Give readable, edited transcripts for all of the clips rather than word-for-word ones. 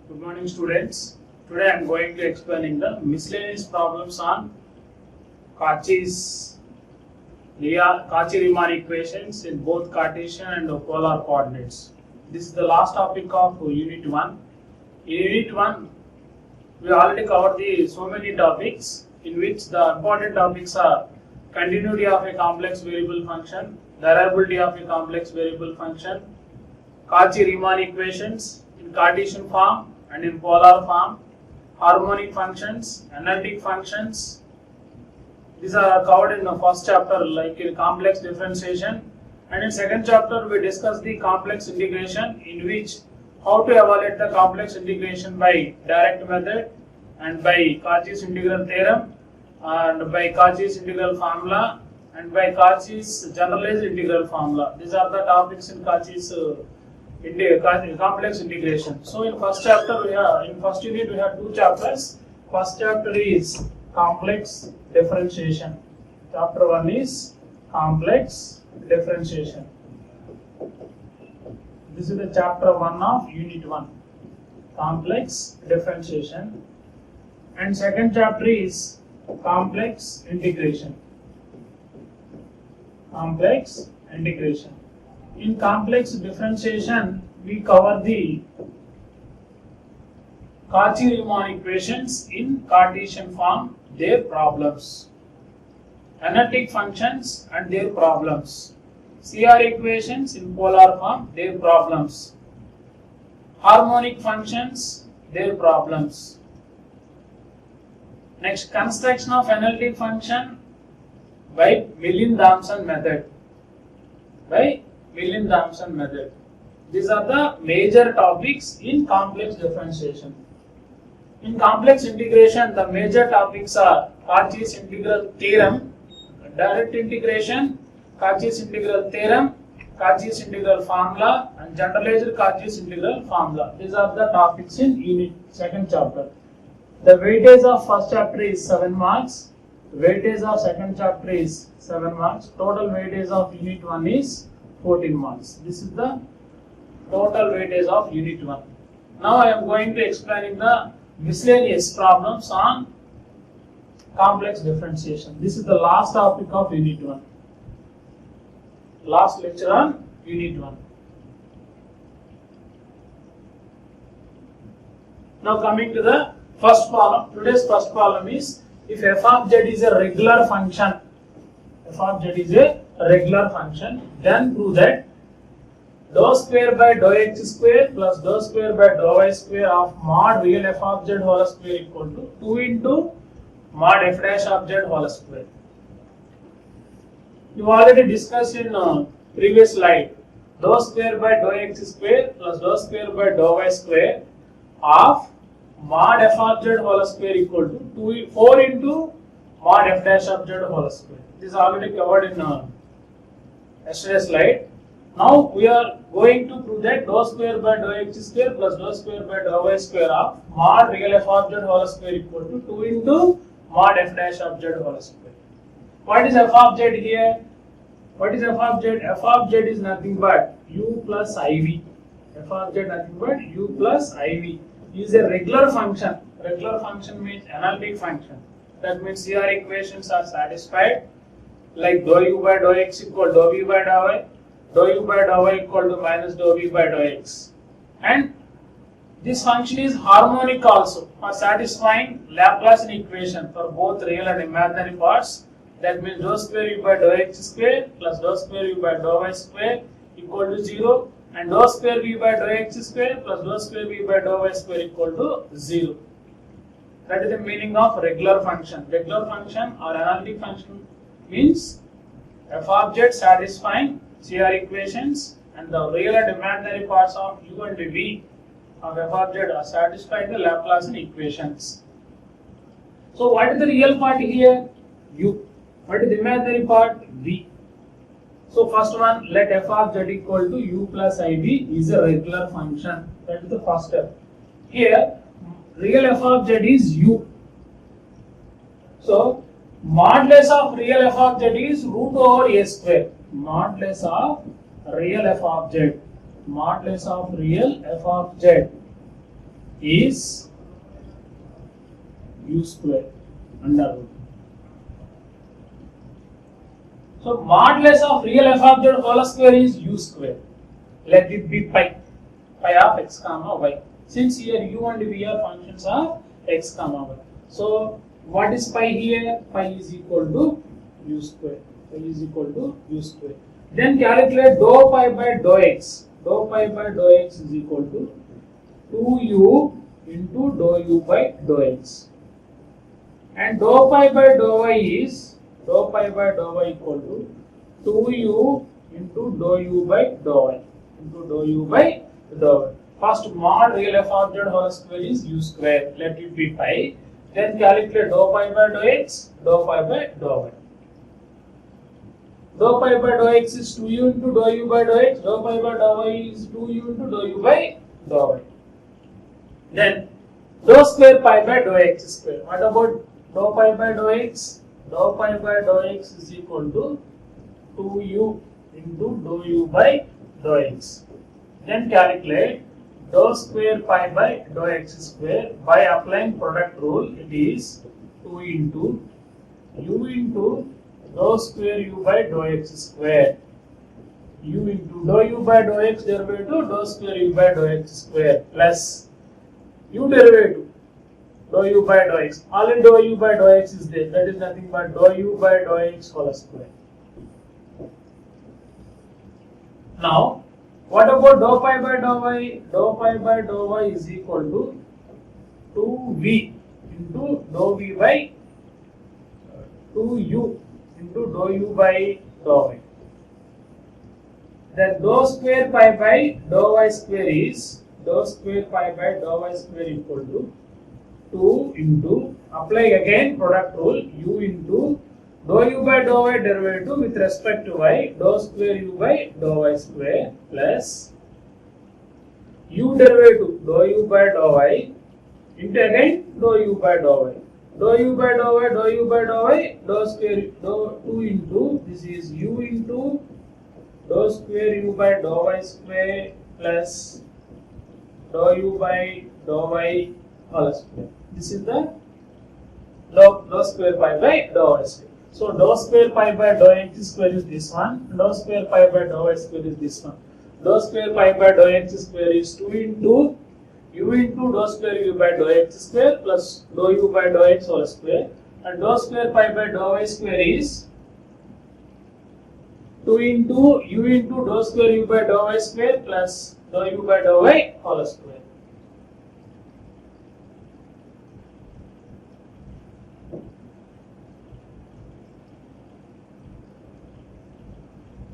Good morning, students. Today I am going to explaining the miscellaneous problems on Cauchy-Riemann equations in both Cartesian and polar coordinates. This is the last topic of Unit 1. In Unit 1, we already covered so many topics in which the important topics are continuity of a complex variable function, derivability of a complex variable function, Cauchy-Riemann equations in Cartesian form and in polar form, harmonic functions, analytic functions. These are covered in the first chapter, like in complex differentiation, and in second chapter we discuss the complex integration, in which how to evaluate the complex integration by direct method and by Cauchy's integral theorem and by Cauchy's integral formula and by Cauchy's generalized integral formula. These are the topics in Cauchy's complex integration. So in first chapter in first unit we have two chapters. First chapter is complex differentiation. Chapter 1 is complex differentiation. This is the chapter 1 of unit 1, complex differentiation, and second chapter is complex integration. Complex integration. In complex differentiation, we cover the Cauchy-Riemann equations in Cartesian form, their problems, analytic functions and their problems, CR equations in polar form, their problems, harmonic functions, their problems. Next, construction of analytic function by Millin-Thompson method. These are the major topics in complex differentiation. In complex integration, the major topics are Cauchy's integral theorem, direct integration, Cauchy's integral theorem, Cauchy's integral formula, and generalized Cauchy's integral formula. These are the topics in unit second chapter. The weightage of first chapter is 7 marks. Weightage of second chapter is 7 marks. Total weightage of unit 1 is 14 marks. This is the total weightage of unit 1. Now I am going to explain the miscellaneous problems on complex differentiation. This is the last topic of unit 1. Last lecture on unit 1. Now coming to the first problem. Today's first problem is, if f of z is a regular function, then prove that dou square by dou x square plus dou square by dou y square of mod real f of z whole square equal to 2 into mod f dash of z whole square. You already discussed in previous slide. Dou square by dou x square plus dou square by dou y square of mod f of z whole square equal to 4 into mod f dash of z whole square. This is already covered in yesterday's slide. Now we are going to prove that dou square by dou x square plus dou square by dou y square of mod real f of z whole square equal to 2 into mod f dash of z whole square. What is f of z here? What is f of z? F of z is nothing but u plus iv. F of z nothing but u plus iv. Is a regular function. Regular function means analytic function. That means CR equations are satisfied, like dou u by dou x equal dou v by dou y, dou u by dou y equal to minus dou v by dou x. And this function is harmonic also, for satisfying Laplacian equation for both real and imaginary parts. That means dou square u by dou x square plus dou square u by dou y square equal to 0, and dou square v by dou x square plus dou square v by dou y square equal to 0. That is the meaning of regular function. Regular function or analytic function means f of z satisfying CR equations, and the real and imaginary parts of u and v of f of z are satisfying the Laplacian equations. So what is the real part here? U. What is the imaginary part? V. So first one, let f of z equal to u plus iv is a regular function. That is the first step. Here, real f of z is u. So modulus of real f of z is root over a square. Modulus of real f of z. Modulus of real f of z is u square under root. So modulus of real f of z whole square is u square. Let it be pi of x comma y. Since here u and v are functions of x comma y. So what is pi here? Pi is equal to u square. Pi is equal to u square. Then calculate dou pi by dou x. Dou pi by dou x is equal to 2u into dou u by dou x. And dou pi by dou y is equal to 2u into dou u by dou y. First mod real f of z whole square is u square. Let it be pi. Then calculate dou pi by dou x, dou pi by dou y. Dou pi by dou x is 2u into dou u by dou x. Dou pi by dou y is 2u into dou u by dou y. Then dou square pi by dou x square. What about dou pi by dou x? Dou pi by dou x is equal to 2u into dou u by dou x. Then calculate dou square pi by dou x square by applying product rule. It is 2 into u into dou square u by dou x square. U into dou u by dou x derivative dou square u by dou x square plus u derivative dou u by dou x. Already dou u by dou x is there. That is nothing but dou u by dou x whole square. Now, what about dou pi by dou y? Dou pi by dou y is equal to 2v into dou v by 2u into dou u by dou y. Then dou square pi by dou y square is dou square pi by dou y square equal to 2 into, apply again product rule, u into dou u by dou y derivative with respect to y, dou square u by dou y square plus u derivative dou u by dou y into again dou u by dou y. Dou u by dou y, dou u by dou y, dou square dou 2 into, this is u into dou square u by dou y square plus dou u by dou y whole square. This is the dou square pi by dou y square. So dou square pi by dou x square is this one, dou square pi by dou y square is this one. Dou square pi by dou x square is 2 into u into dou square u by dou x square plus dou u by dou x whole square, and dou square pi by dou y square is 2 into u into dou square u by dou y square plus dou u by dou y whole square.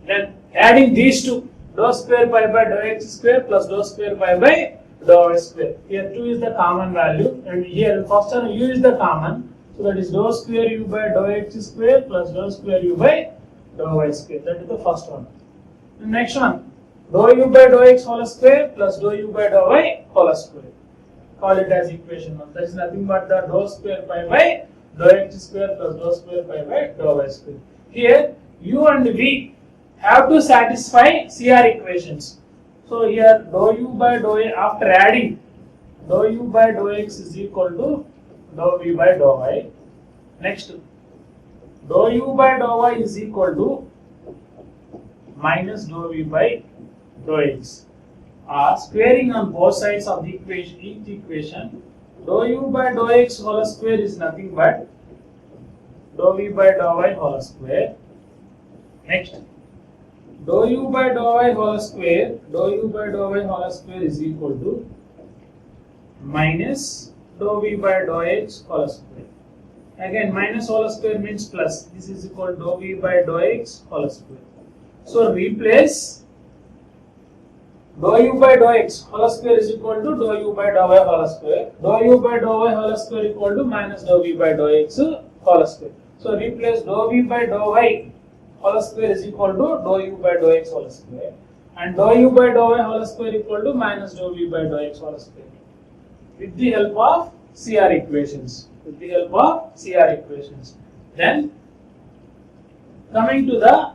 Then adding these two, dou square pi by dou x square plus dou square pi by dou y square. Here 2 is the common value, and here first one u is the common, so that is dou square u by dou x square plus dou square u by dou y square. That is the first one. The next one, dou u by dou x whole square plus dou u by dou y whole square. Call it as equation 1. That is nothing but the dou square pi by dou x square plus dou square pi by dou y square. Here u and v have to satisfy CR equations. So here dou u by dou y, after adding dou u by dou x is equal to dou v by dou y. Next, dou u by dou y is equal to minus dou v by dou x. Squaring on both sides of the equation, each equation, dou u by dou x whole square is nothing but dou v by dou y whole square. Next, dou u by dou y whole square, dou u by dou y whole square is equal to minus dou v by dou x whole square. Again, minus whole square means plus. This is equal to dou v by dou x whole square. So replace dou u by dou x whole square is equal to dou u by dou y whole square. Dou u by dou y whole square equal to minus dou v by dou x whole square. So replace dou v by dou y whole square is equal to dou u by dou x whole square, and dou u by dou y whole square equal to minus dou v by dou x whole square with the help of CR equations. Then coming to the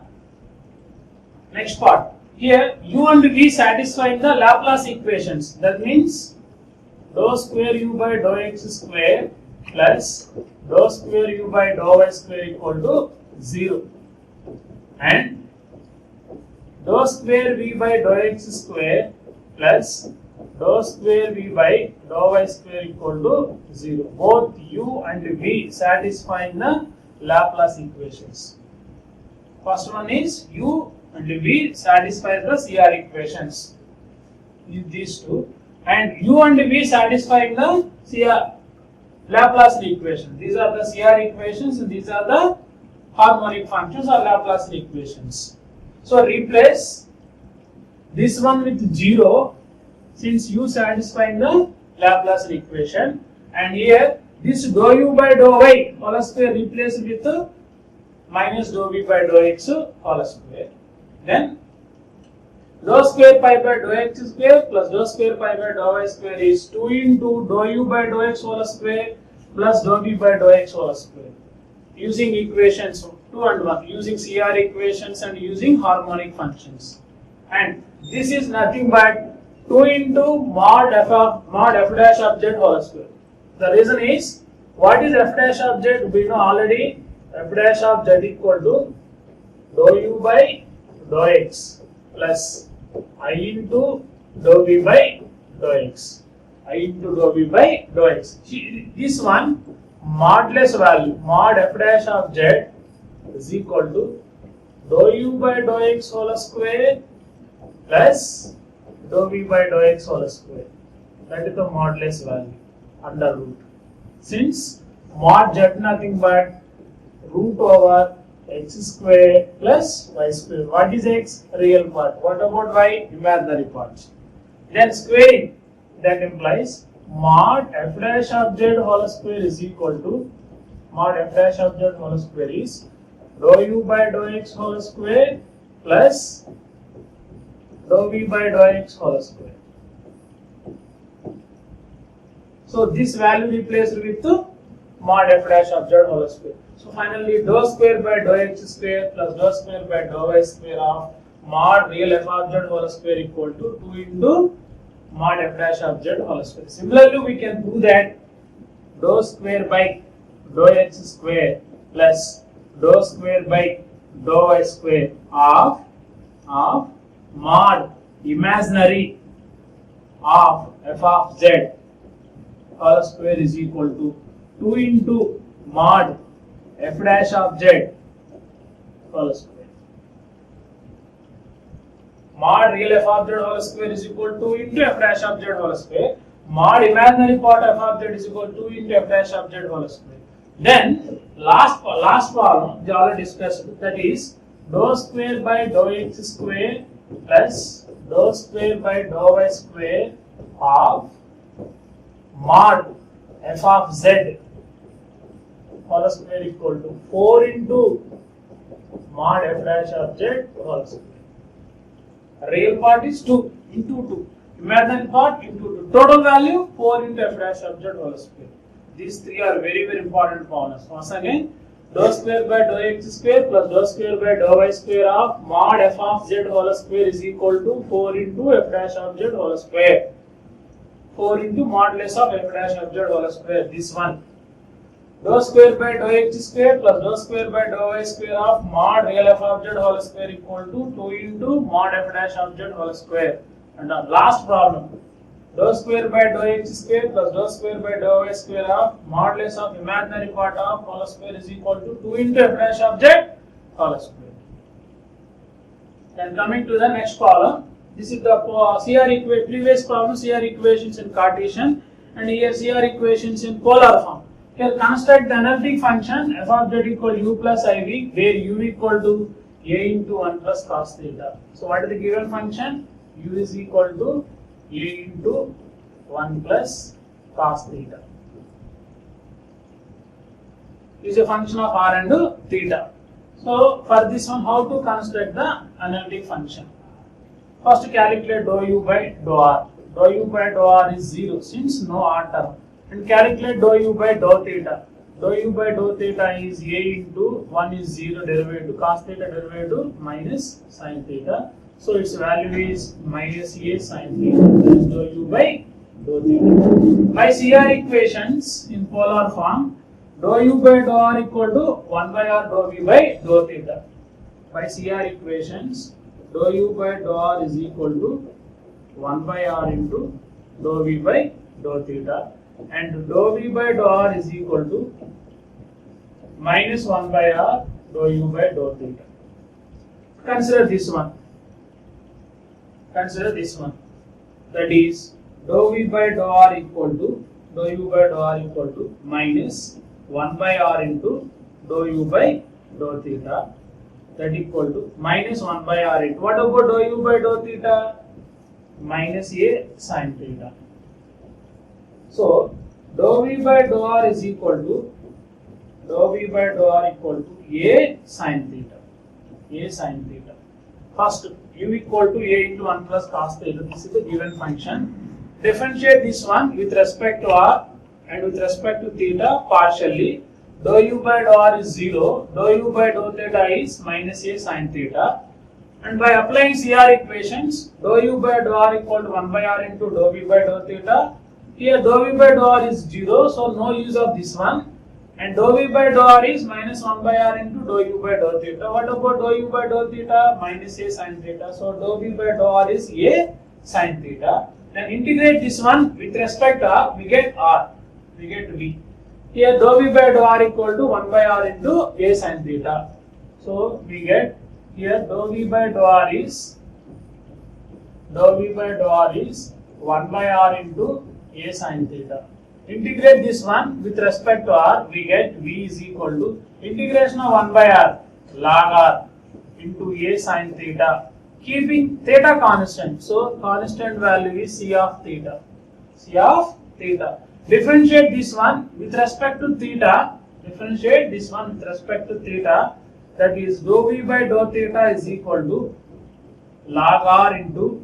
next part, here u and v satisfy the Laplace equations. That means dou square u by dou x square plus dou square u by dou y square equal to 0, and dou square v by dou x square plus dou square v by dou y square equal to 0. Both u and v satisfying the Laplace equations. First one is u and v satisfy the CR equations. These two, and u and v satisfying the CR Laplace equation. These are the CR equations and these are the harmonic functions or Laplace equations. So replace this one with 0 since u satisfying the Laplace equation, and here this dou u by dou y whole square replaced with minus dou v by dou x whole square. Then dou square pi by dou x square plus dou square pi by dou y square is 2 into dou u by dou x whole square plus dou v by dou x whole square. Using equations 2 and 1, using CR equations and using harmonic functions. And this is nothing but 2 into mod f dash of z whole square. The reason is, what is f dash of z? We know already. F dash of z equal to dou u by dou x plus I into dou v by dou x. I into dou v by dou x. This one, modulus value, mod f dash of z is equal to dou u by dou x whole square plus dou v by dou x whole square. That is the modulus value under root. Since mod z nothing but root over x square plus y square. What is x? Real part. What about y? Imaginary part. Then squaring, that implies mod f dash of z whole square is equal to mod f dash of z whole square is dou u by dou x whole square plus dou v by dou x whole square. So this value replaced with mod f dash of z whole square. So finally dou square by dou x square plus dou square by dou y square of mod real f of z whole square equal to 2 into mod f dash of z whole square. Similarly, we can do that dou square by dou x square plus dou square by dou y square of mod imaginary of f of z whole square is equal to 2 into mod f dash of z whole square. Mod real f of z whole square is equal to 2 into f dash of z whole square. Mod imaginary part f of z is equal to 2 into f dash of z whole square. Then last problem we already discussed, that is dou square by dou x square plus dou square by dou y square of mod f of z whole square equal to 4 into mod f dash of z whole square. Real part is 2 into 2. Imaginary part into 2. Total value 4 into f dash of z whole square. These three are very, very important formulas. Once again, dou square by dou x square plus dou square by dou y square of mod f of z whole square is equal to 4 into f dash of z whole square. 4 into modulus of f dash of z whole square. This one. Dou square by dou x square plus dou square by dou y square of mod real f of z whole square equal to 2 into mod f dash of z whole square. And the last problem, dou square by dou x square plus dou square by dou y square of modulus of imaginary part of whole square is equal to 2 into f dash of z whole square. Then coming to the next problem, this is the previous problem CR equations in Cartesian, and here CR equations in polar form. Here construct the analytic function f of z equal u plus iv, where u equal to a into 1 plus cos theta. So what is the given function? U is equal to a into 1 plus cos theta. Is a function of r and theta. So for this one, how to construct the analytic function? First calculate dou u by dou r. Dou u by dou r is 0 since no r term. And calculate dou u by dou theta. Dou u by dou theta is a into 1 is 0 derivative, cos theta derivative minus sin theta. So its value is minus a sin theta. That is dou u by dou theta. By CR equations in polar form, dou u by dou r equal to 1 by r dou v by dou theta. By CR equations, dou u by dou r is equal to 1 by r into dou v by dou theta, and dou v by dou r is equal to minus 1 by r dou u by dou theta. Consider this one. Consider this one. That is dou v by dou r equal to dou u by dou r equal to minus 1 by r into dou u by dou theta. That equal to minus 1 by r into what about dou u by dou theta? Minus a sin theta. So dou v by dou r is equal to a sin theta. A sin theta. First, u equal to a into 1 plus cos theta. This is the given function. Differentiate this one with respect to r and with respect to theta partially. Dou u by dou r is 0. Dou u by dou theta is minus a sin theta. And by applying CR equations, dou u by dou r equal to 1 by r into dou v by dou theta. Here dou v by dou r is 0, so no use of this one. And dou v by dou r is minus 1 by r into dou u by dou theta. What about dou u by dou theta? Minus a sin theta. So dou v by dou r is a sin theta. Then integrate this one with respect to r, we get r, we get v. Here dou v by dou r equal to 1 by r into a sin theta. So we get here dou v by dou r is 1 by r into a sin theta. Integrate this one with respect to r, we get v is equal to integration of 1 by r log r into a sin theta, keeping theta constant. So constant value is c of theta. C of theta. Differentiate this one with respect to theta. Differentiate this one with respect to theta. That is dou v by dou theta is equal to log r into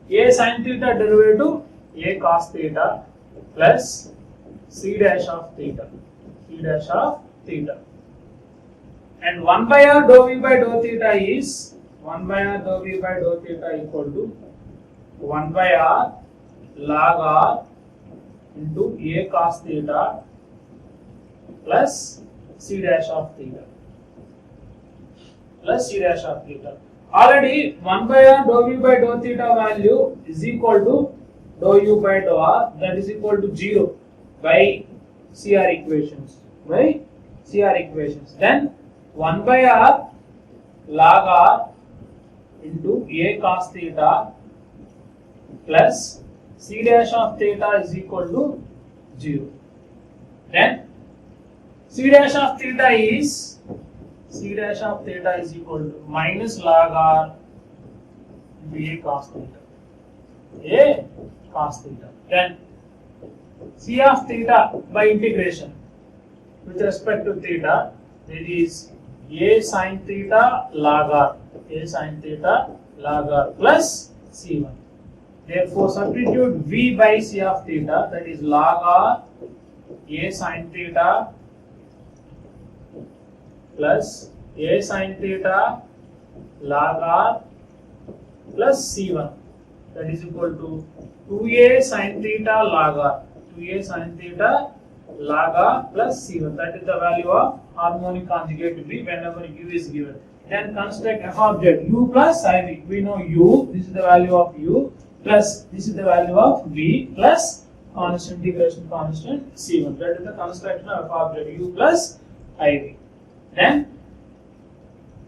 a sin theta derivative a cos theta plus c dash of theta. C dash of theta. And 1 by r dou v by dou theta is 1 by r dou v by dou theta equal to 1 by r log r into a cos theta plus c dash of theta. Plus c dash of theta. Already 1 by r dou v by dou theta value is equal to dou u by dou r, that is equal to 0 by CR equations. By CR equations. Then 1 by r log r into a cos theta plus c dash of theta is equal to 0. Then c dash of theta is equal to minus log r into a cos theta. A cos theta. Then c of theta by integration with respect to theta, that is a sin theta log r, plus c1. Therefore substitute v by c of theta, that is log r a sin theta plus a sin theta log r plus c1, that is equal to 2a sin theta log r, 2a sin theta log r plus c1. That is the value of harmonic conjugate v whenever u is given. Then construct f of z, u plus iv. We know u, this is the value of u, plus this is the value of v, plus constant integration constant c1. That is the construction of f of z, u plus iv. Then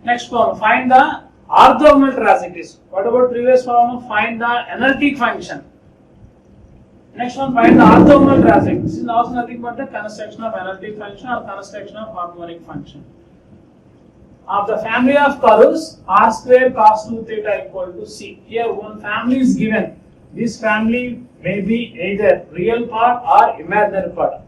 next problem, find the orthogonal tricycles. What about previous problem? Find the analytic function. Next one, find the orthogonal tricycle. This is also nothing but the construction of analytic function or construction of harmonic function. Of the family of curves, r square cos 2 theta equal to c. Here one family is given. This family may be either real part or imaginary part.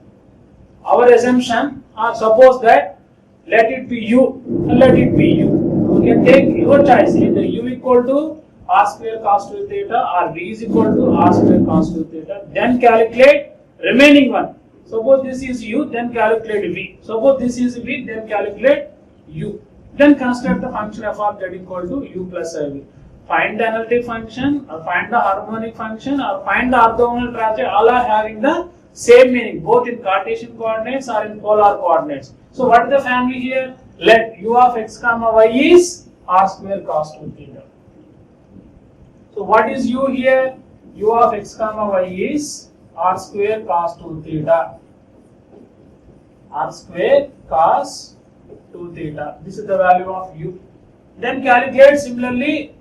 Our assumption, or suppose that let it be u and let it be u. You can take your choice, either u equal to r square cos 2 theta or v is equal to r square cos 2 theta. Then calculate remaining one. Suppose this is u, then calculate v. Suppose this is v, then calculate u. Then construct the function f of z equal to u plus iv. find the analytic function, or find the harmonic function, or find the orthogonal trajectory, all are having the same meaning, both in Cartesian coordinates or in polar coordinates. So what is the family here? Let u of x comma y is r square cos 2 theta. So what is u here? U of x comma y is r square cos 2 theta. R square cos 2 theta. This is the value of u. Then calculate similarly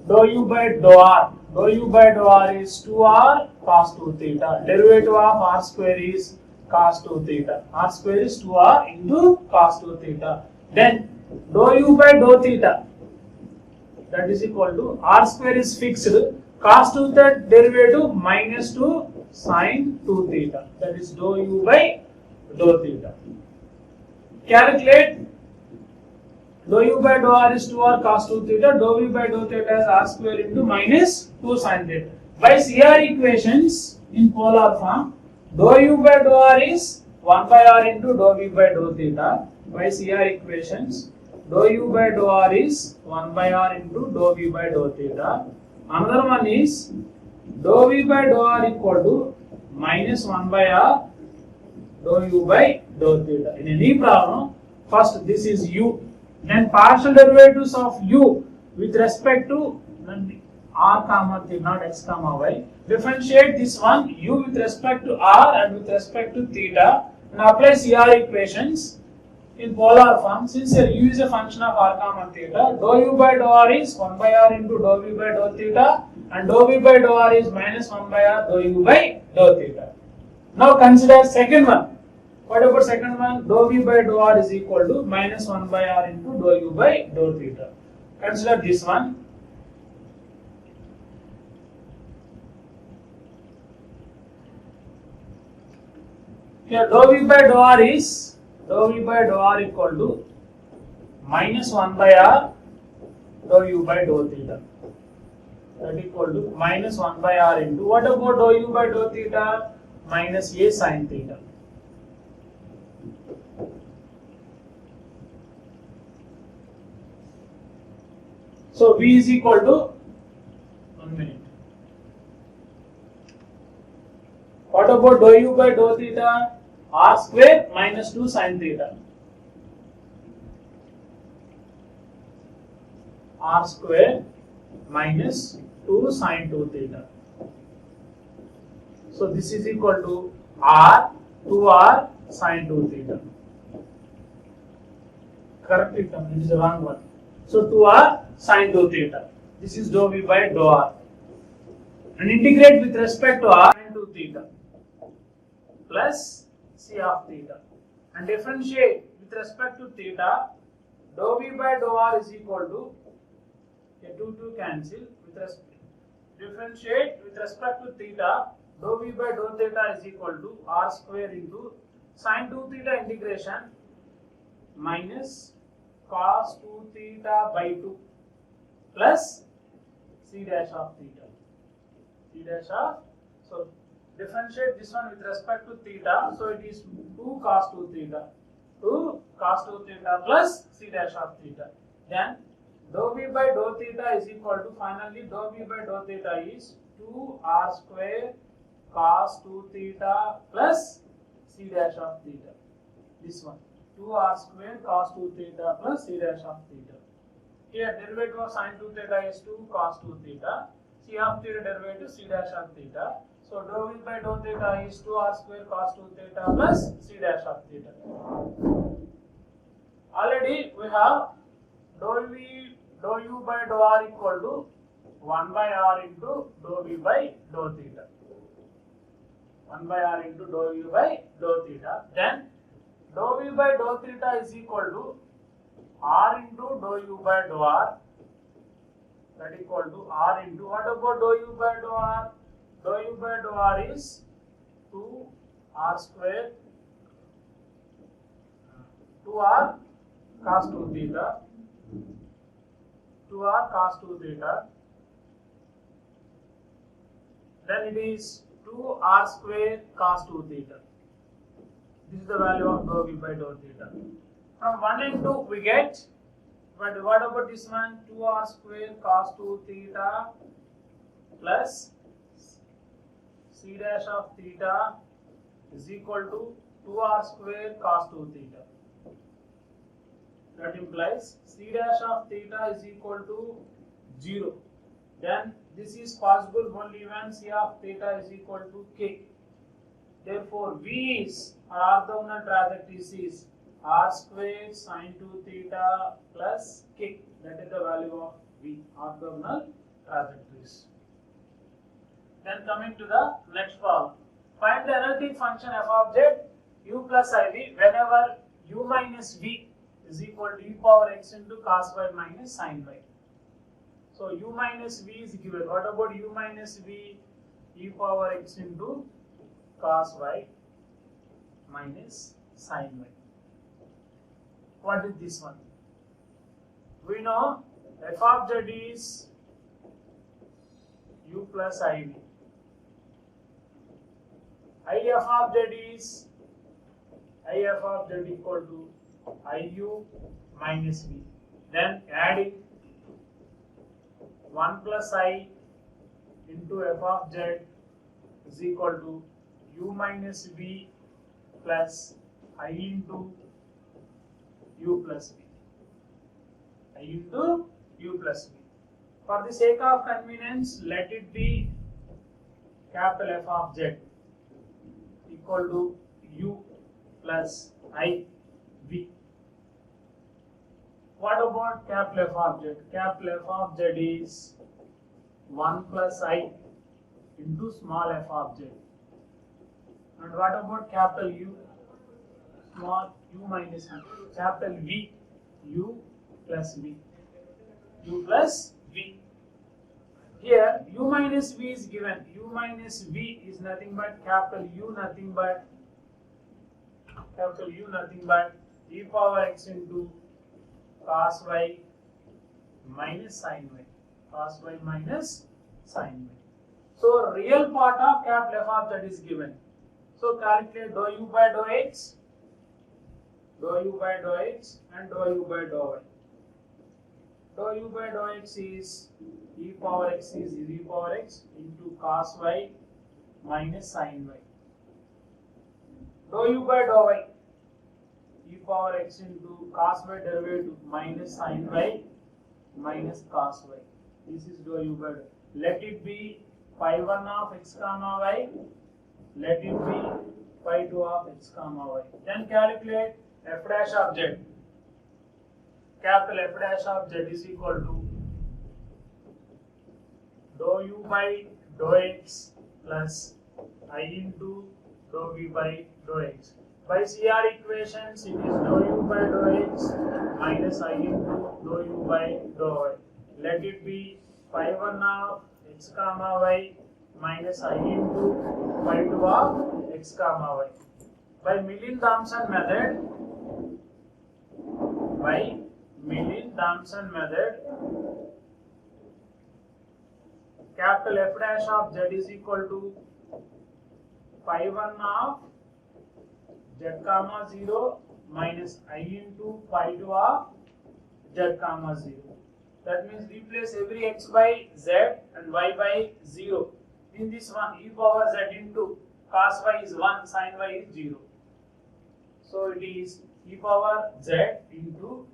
dou u by dou r. Dou u by dou r is 2r cos 2 theta. Derivative of r square is cos 2 theta. R square is 2r into cos 2 theta. Then dou u by dou theta, that is equal to r square is fixed. Cos 2 theta derivative minus 2 sin 2 theta. That is dou u by dou theta. Calculate dou u by dou r is 2r cos 2 theta. Dou u by dou theta is r square into minus 2 sin theta. By CR equations in polar form, dou u by dou r is 1 by r into dou v by dou theta. By CR equations, dou u by dou r is 1 by r into dou v by dou theta. Another one is dou v by dou r equal to minus 1 by r dou u by dou theta. In any problem, first this is u, then partial derivatives of u with respect to r comma theta, not x comma y. Differentiate this one u with respect to r and with respect to theta, and apply CR equations in polar form. Since u is a function of r comma theta, dou u by dou r is 1 by r into dou v by dou theta, and dou v by dou r is minus 1 by r dou u by dou theta. Now consider second one. What about second one? Dou v by dou r is equal to minus 1 by r into dou u by dou theta. Consider this one. Here dou v by dou r is equal to minus 1 by r dou u by dou theta. That equal to minus 1 by r into, what about dou u by dou theta? Minus a sin theta. So v is equal to, 1 minute. What about dou u by dou theta? R square minus 2 sin theta. R square minus 2 sin 2 theta. So this is equal to r 2r sin 2 theta. Correct it, it is the wrong one. So 2r sin 2 theta. This is dou v by dou r. And integrate with respect to r sin 2 theta plus c of theta. And differentiate with respect to theta. Dou v by dou r is equal to, 2 cancel. Differentiate with respect to theta. Dou v by dou theta is equal to r square into sin 2 theta integration minus cos 2 theta by 2 plus c dash of theta. C dash of, so differentiate this one with respect to theta, so it is 2 cos 2 theta. 2 cos 2 theta plus c dash of theta. Then dou v by dou theta is equal to, finally dou v by dou theta is 2 r square cos 2 theta plus c dash of theta. This one, 2 r square cos 2 theta plus c dash of theta. Here derivative of sin 2 theta is 2 cos 2 theta. C of theta derivative c dash of theta. So dou v by dou theta is 2 r square cos 2 theta plus c dash of theta. Already we have dou u by dou r equal to 1 by r into dou v by dou theta. 1 by r into dou u by dou theta. Then dou v by dou theta is equal to r into dou u by dou r. That equal to r into, what about dou u by dou r? Dou u by dou r is 2 r square 2r cos 2 theta. 2r cos 2 theta. Then it is 2r square cos 2 theta. This is the value of dou v by dou theta. From 1 and 2 we get But what about this one? 2r square cos 2 theta plus c dash of theta is equal to 2r square cos 2 theta. That implies c dash of theta is equal to 0. Then this is possible only when c of theta is equal to k. Therefore, V is orthogonal trajectories is r square sin 2 theta plus k. That is the value of V, orthogonal trajectories. Then coming to the next problem. Find the analytic function f of z u plus iv whenever u minus v is equal to e power x into cos y minus sin y. So u minus v is given. What about u minus v e power x into cos y minus sin y? What is this one? We know f of z is u plus iv. If of z is if of z equal to iu minus v. Then adding 1 plus I into f of z is equal to u minus v plus I into u plus v. I into u plus v. For the sake of convenience, let it be capital F of z equal to u plus I v. What about capital F of z? Capital F of z is 1 plus I into small f of z. And what about capital U? Small u minus v. Capital V, u plus v. U plus v. Here u minus v is given. U minus v is nothing but capital U nothing but e power x into cos y minus sin y. Cos y minus sin y. So real part of capital F of z is given. So calculate dou u by dou x, and dou u by dou y. Dou u by dou x is e power x into cos y minus sin y. Dou u by dou y, e power x into cos y derivative minus sin y minus cos y. This is dou u by dou. Let it be phi 1 of x comma y. Let it be phi 2 of x comma y. Then calculate f dash of z. Capital F dash of z is equal to dou u by dou x plus I into dou v by dou x. By CR equations, it is dou u by dou x minus I into dou u by dou y. Let it be phi 1 of x comma y minus I into phi 2 of x comma y. By Millin-Thomson method, capital F dash of z is equal to phi 1 of z comma 0 minus I into phi 2 of z comma 0. That means replace every x by z and y by 0. In this one, e power z into cos y is 1, sin y is 0. So it is e power z into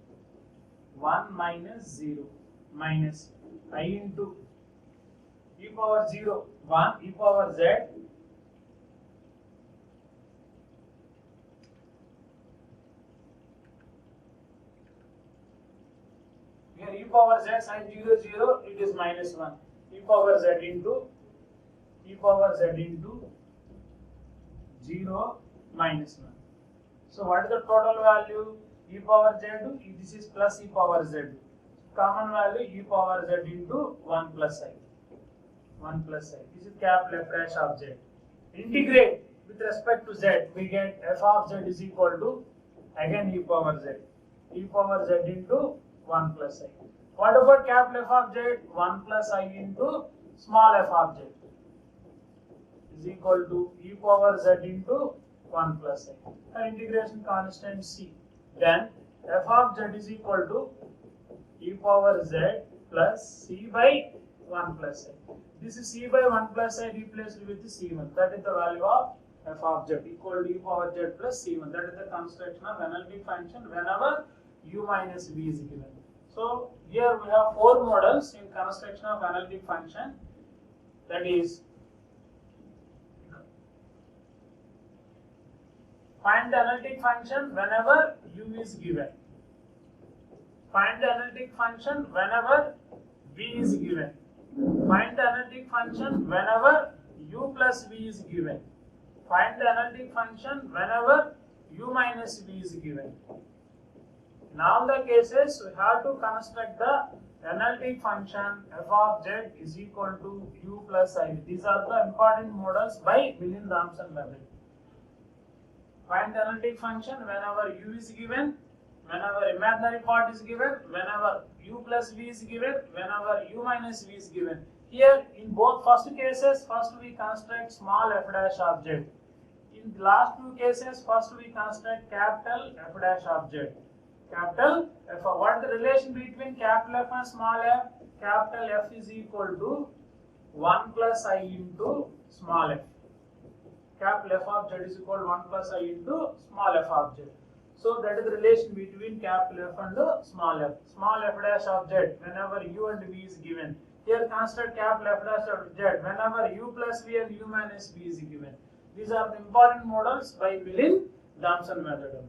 1 minus 0 minus I into e power 0, 1 e power z here e power z sin 0 0, it is minus 1 e power z into 0 minus 1. So what is the total value? E power z, this is plus e power z. Common value e power z into 1 plus I. This is capital F dash of z. Integrate with respect to z, we get f of z is equal to again e power z into 1 plus I. What about capital F of z? 1 plus I into small f of z is equal to e power z into 1 plus I. Integration constant c. Then f of z is equal to e power z plus c by 1 plus I. This is c by 1 plus I replaced with c1. That is the value of f of z equal to e power z plus c1. That is the construction of analytic function whenever u minus v is given. So here we have 4 models in construction of analytic function. That is, find the analytic function whenever u is given. Find the analytic function whenever v is given. Find the analytic function whenever u plus v is given. Find the analytic function whenever u minus v is given. In all the cases, we have to construct the analytic function f of z is equal to u plus I. These are the important models by Millian-Thomson method. Find the analytic function whenever u is given, whenever imaginary part is given, whenever u plus v is given, whenever u minus v is given. Here, in both first cases, first we construct small f dash of z. In the last 2 cases, first we construct capital F dash of z. Capital F. What is the relation between capital F and small f? Capital F is equal to 1 plus I into small f. Capital F of z is equal to 1 plus I into small f of z. So that is the relation between capital F and small f. Small f dash of z whenever u and v is given. Here construct capital F dash of z whenever u plus v and u minus v is given. These are the important models by Millian-Thomson method.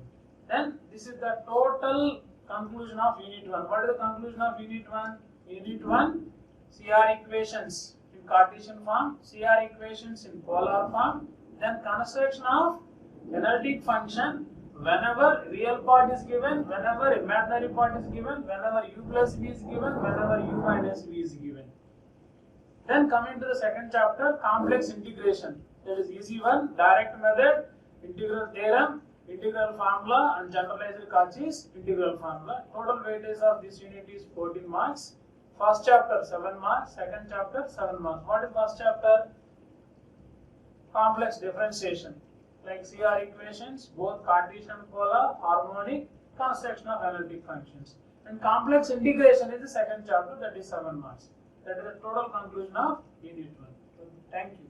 Then this is the total conclusion of unit 1. What is the conclusion of unit 1? Unit 1, CR equations in Cartesian form, CR equations in polar form, then construction of analytic function whenever real part is given, whenever imaginary part is given, whenever u plus v is given, whenever u minus v is given. Then coming to the second chapter, complex integration. That is easy one, direct method, integral theorem, integral formula and generalized Cauchy's integral formula. Total weightage of this unit is 14 marks. First chapter 7 marks, second chapter 7 marks. What is first chapter? Complex differentiation, like CR equations, both Cartesian, polar, harmonic, construction of analytic functions. And complex integration is the second chapter, that is 7 marks. That is the total conclusion of unit 1. Thank you.